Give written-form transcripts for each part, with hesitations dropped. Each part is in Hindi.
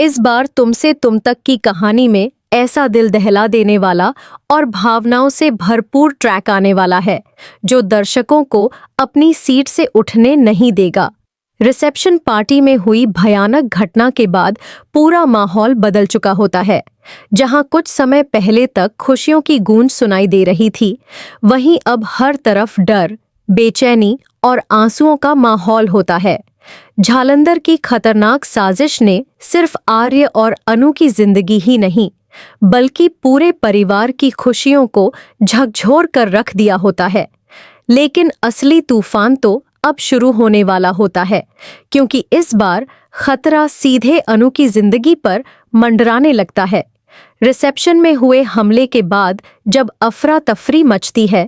इस बार तुमसे तुम तक की कहानी में ऐसा दिल दहला देने वाला और भावनाओं से भरपूर ट्रैक आने वाला है जो दर्शकों को अपनी सीट से उठने नहीं देगा। रिसेप्शन पार्टी में हुई भयानक घटना के बाद पूरा माहौल बदल चुका होता है। जहां कुछ समय पहले तक खुशियों की गूंज सुनाई दे रही थी, वहीं अब हर तरफ डर, बेचैनी और आंसुओं का माहौल होता है। जालंधर की खतरनाक साजिश ने सिर्फ आर्य और अनु की जिंदगी ही नहीं, बल्कि पूरे परिवार की खुशियों को झकझोर कर रख दिया होता है। लेकिन असली तूफान तो अब शुरू होने वाला होता है, क्योंकि इस बार खतरा सीधे अनु की जिंदगी पर मंडराने लगता है। रिसेप्शन में हुए हमले के बाद जब अफरा तफरी मचती है,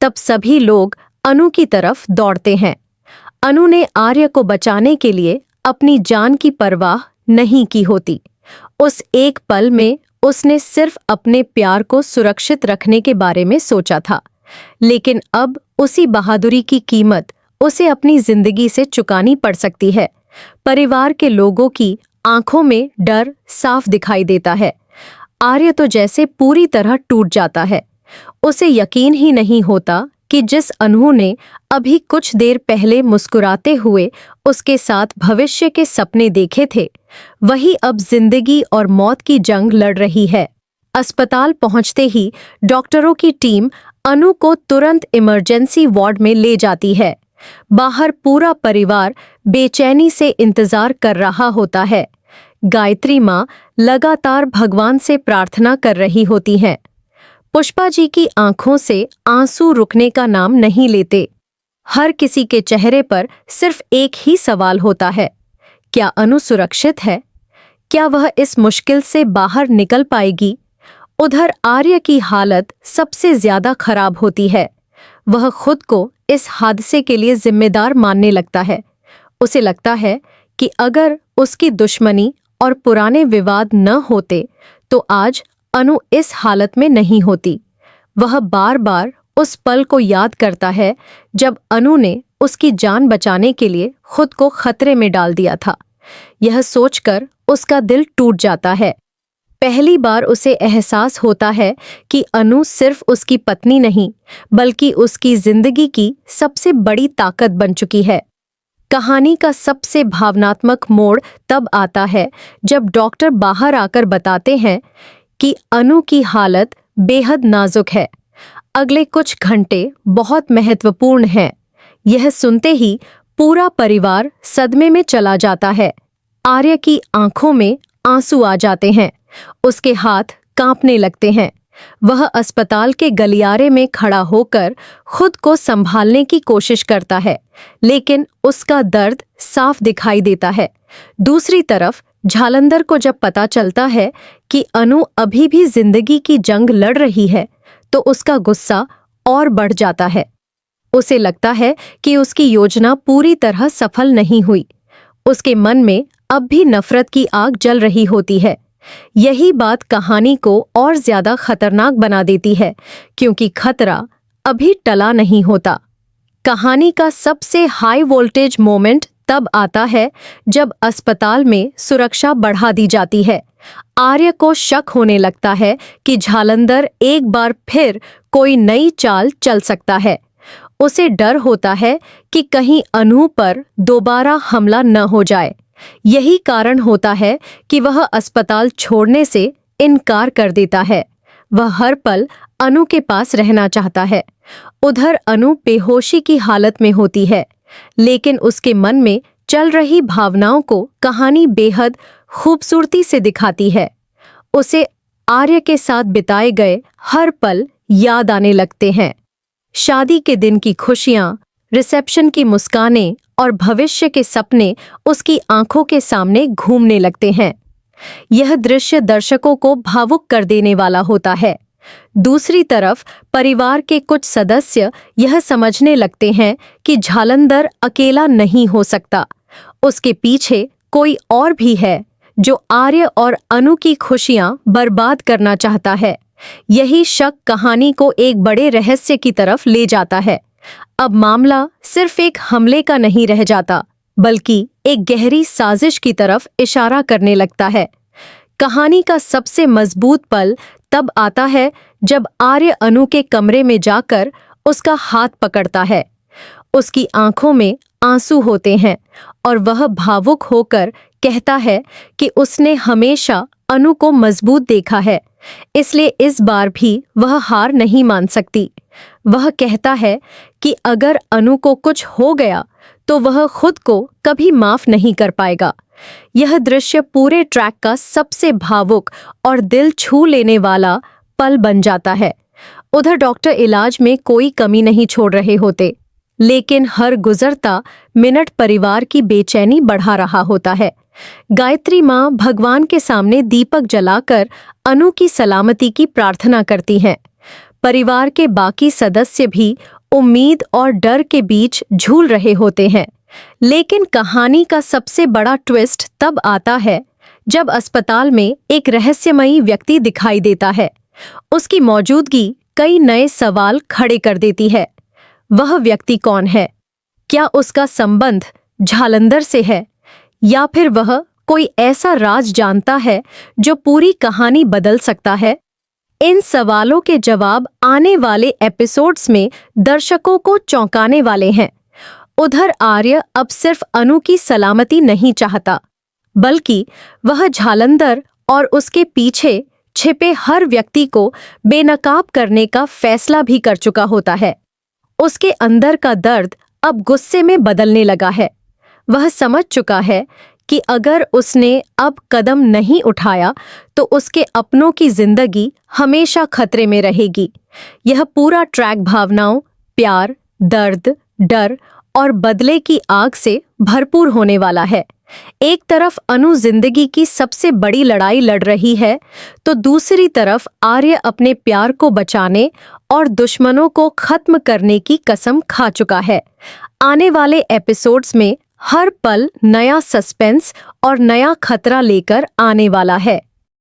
तब सभी लोग अनु की तरफ दौड़ते हैं। अनु ने आर्य को बचाने के लिए अपनी जान की परवाह नहीं की होती। उस एक पल में उसने सिर्फ अपने प्यार को सुरक्षित रखने के बारे में सोचा था, लेकिन अब उसी बहादुरी की कीमत उसे अपनी जिंदगी से चुकानी पड़ सकती है। परिवार के लोगों की आंखों में डर साफ दिखाई देता है। आर्य तो जैसे पूरी तरह टूट जाता है। उसे यकीन ही नहीं होता कि जिस अनु ने अभी कुछ देर पहले मुस्कुराते हुए उसके साथ भविष्य के सपने देखे थे, वही अब जिंदगी और मौत की जंग लड़ रही है। अस्पताल पहुंचते ही डॉक्टरों की टीम अनु को तुरंत इमरजेंसी वार्ड में ले जाती है। बाहर पूरा परिवार बेचैनी से इंतजार कर रहा होता है। गायत्री माँ लगातार भगवान से प्रार्थना कर रही होती हैं। पुष्पा जी की आंखों से आंसू रुकने का नाम नहीं लेते। हर किसी के चेहरे पर सिर्फ एक ही सवाल होता है, क्या अनु सुरक्षित है? क्या वह इस मुश्किल से बाहर निकल पाएगी? उधर आर्य की हालत सबसे ज्यादा खराब होती है। वह खुद को इस हादसे के लिए जिम्मेदार मानने लगता है। उसे लगता है कि अगर उसकी दुश्मनी और पुराने विवाद न होते तो आज अनु इस हालत में नहीं होती। वह बार बार उस पल को याद करता है जब अनु ने उसकी जान बचाने के लिए खुद को खतरे में डाल दिया था। यह सोचकर उसका दिल टूट जाता है। पहली बार उसे एहसास होता है कि अनु सिर्फ उसकी पत्नी नहीं, बल्कि उसकी जिंदगी की सबसे बड़ी ताकत बन चुकी है। कहानी का सबसे भावनात्मक मोड़ तब आता है जब डॉक्टर बाहर आकर बताते हैं कि अनु की हालत बेहद नाजुक है। अगले कुछ घंटे बहुत महत्वपूर्ण हैं। यह सुनते ही पूरा परिवार सदमे में चला जाता है। आर्य की आंखों में आंसू आ जाते हैं। उसके हाथ कांपने लगते हैं। वह अस्पताल के गलियारे में खड़ा होकर खुद को संभालने की कोशिश करता है, लेकिन उसका दर्द साफ दिखाई देता है। दूसरी तरफ जालंधर को जब पता चलता है कि अनु अभी भी जिंदगी की जंग लड़ रही है, तो उसका गुस्सा और बढ़ जाता है। उसे लगता है कि उसकी योजना पूरी तरह सफल नहीं हुई। उसके मन में अब भी नफरत की आग जल रही होती है। यही बात कहानी को और ज्यादा खतरनाक बना देती है, क्योंकि खतरा अभी टला नहीं होता। कहानी का सबसे हाई वोल्टेज मोमेंट तब आता है जब अस्पताल में सुरक्षा बढ़ा दी जाती है। आर्य को शक होने लगता है कि जालंधर एक बार फिर कोई नई चाल चल सकता है। उसे डर होता है कि कहीं अनु पर दोबारा हमला न हो जाए। यही कारण होता है कि वह अस्पताल छोड़ने से इनकार कर देता है। वह हर पल अनु के पास रहना चाहता है। उधर अनु बेहोशी की हालत में होती है, लेकिन उसके मन में चल रही भावनाओं को कहानी बेहद खूबसूरती से दिखाती है। उसे आर्य के साथ बिताए गए हर पल याद आने लगते हैं। शादी के दिन की खुशियां, रिसेप्शन की मुस्कानें और भविष्य के सपने उसकी आंखों के सामने घूमने लगते हैं। यह दृश्य दर्शकों को भावुक कर देने वाला होता है। दूसरी तरफ परिवार के कुछ सदस्य यह समझने लगते हैं कि जालंधर अकेला नहीं हो सकता। उसके पीछे कोई और भी है जो आर्य और अनु की खुशियां बर्बाद करना चाहता है। यही शक कहानी को एक बड़े रहस्य की तरफ ले जाता है। अब मामला सिर्फ एक हमले का नहीं रह जाता, बल्कि एक गहरी साजिश की तरफ इशारा करने लगता है। कहानी का सबसे मजबूत पल तब आता है जब आर्य अनु के कमरे में जाकर उसका हाथ पकड़ता है। उसकी आंखों में आंसू होते हैं और वह भावुक होकर कहता है कि उसने हमेशा अनु को मजबूत देखा है, इसलिए इस बार भी वह हार नहीं मान सकती। वह कहता है कि अगर अनु को कुछ हो गया तो वह खुद को कभी माफ नहीं कर पाएगा। यह दृश्य पूरे ट्रैक का सबसे भावुक और दिल छू लेने वाला पल बन जाता है। उधर डॉक्टर इलाज में कोई कमी नहीं छोड़ रहे होते, लेकिन हर गुजरता मिनट परिवार की बेचैनी बढ़ा रहा होता है। गायत्री माँ भगवान के सामने दीपक जलाकर अनु की सलामती की प्रार्थना करती हैं। परिवार के बाकी सदस्य भी उम्मीद और डर के बीच झूल रहे होते हैं। लेकिन कहानी का सबसे बड़ा ट्विस्ट तब आता है जब अस्पताल में एक रहस्यमयी व्यक्ति दिखाई देता है। उसकी मौजूदगी कई नए सवाल खड़े कर देती है। वह व्यक्ति कौन है? क्या उसका संबंध जालंधर से है, या फिर वह कोई ऐसा राज जानता है जो पूरी कहानी बदल सकता है? इन सवालों के जवाब आने वाले एपिसोड्स में दर्शकों को चौंकाने वाले हैं। उधर आर्य अब सिर्फ अनु की सलामती नहीं चाहता, बल्कि वह जालंधर और उसके पीछे छिपे हर व्यक्ति को बेनकाब करने का फैसला भी कर चुका होता है। उसके अंदर का दर्द अब गुस्से में बदलने लगा है। वह समझ चुका है कि अगर उसने अब कदम नहीं उठाया तो उसके अपनों की जिंदगी हमेशा खतरे में रहेगी। यह पूरा ट्रैक भावनाओं, प्यार, दर्द, डर और बदले की आग से भरपूर होने वाला है। एक तरफ अनु जिंदगी की सबसे बड़ी लड़ाई लड़ रही है, तो दूसरी तरफ आर्य अपने प्यार को बचाने और दुश्मनों को खत्म करने की कसम खा चुका है। आने वाले एपिसोड्स में हर पल नया सस्पेंस और नया खतरा लेकर आने वाला है।